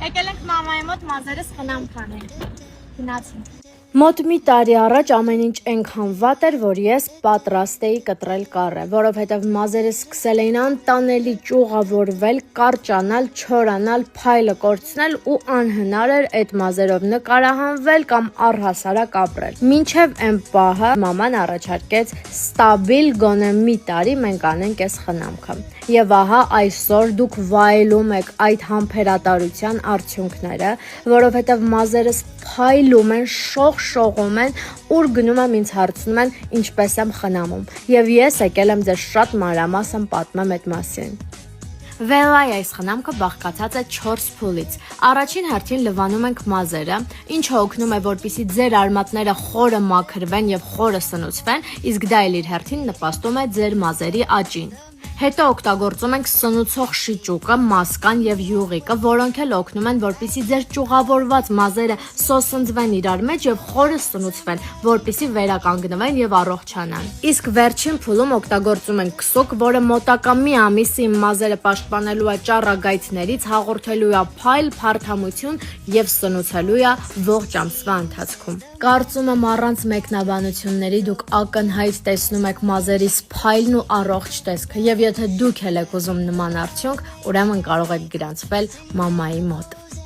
Եկել ենք մամայի մոտ մազերս խնամ քանել։ Գնացինք։ Մոտ մի տարի առաջ ամեն ինչ այնքան վատ էր, որ ես պատրաստ էի կտրել կառը, որովհետև մազերս սկսել էին անտանելի ճյուղավորվել, կարճանալ, չորանալ, փայլը կորցնել ու անհնար էր այդ մազերով նկարահանվել կամ առհասարակ ապրել։ Մինչև այն պահը մաման առաջարկեց ստաբիլ գոնե մի տարի մենք անենք այս խնամքը։ Եվ ահա այսօր դուք վայելում եք այդ համբերատարության արդյունքները, որովհետև մազերս փայլում են, շողշողում են, ուր գնում եմ ինձ հարցնում են ինչպես եմ խնամում։ Եվ ես եկել եմ ձեզ շատ մանրամասն պատմեմ այդ մասին։ Վելայի այս խնամքը բաղկացած է 4 փուլից։ Առաջին հերթին լվանում ենք մազերը, ինչը օգնում է, որպեսզի ձեր արմատները խորը մաքրվեն եւ խորը սնուցվեն, իսկ դա էլ իր հերթին նպաստում է ձեր մազերի աճին։ Հետո օգտագործում ենք սնուցող շիճուկը, մասկան եւ յուղիկը, որոնք էլ օգնում են, որպեսզի ձեր ճյուղավորված մազերը սոսնձվեն իրար մեջ եւ խորը սնուցվեն, որպեսզի վերականգնվեն եւ առողջանան։ Իսկ վերջին փուլում օգտագործում ենք քսուկ, որը մոտակա մի ամիսի մազերը պաշտպանելու է ճառագայթներից, հաղորդելու է փայլ, փարթամություն եւ սնուցելու է ողջ ամսվա ընթացքում։ Կարծում եմ առանց մեկնաբանությունների դուք ակնհայտ տեսնում եք մազերիս փայլն ու առողջ տեսքը եւ եթե դուք եք ուզում նման արդյունք, ուրեմն կարող եք գրանցվել մամայի մոտ։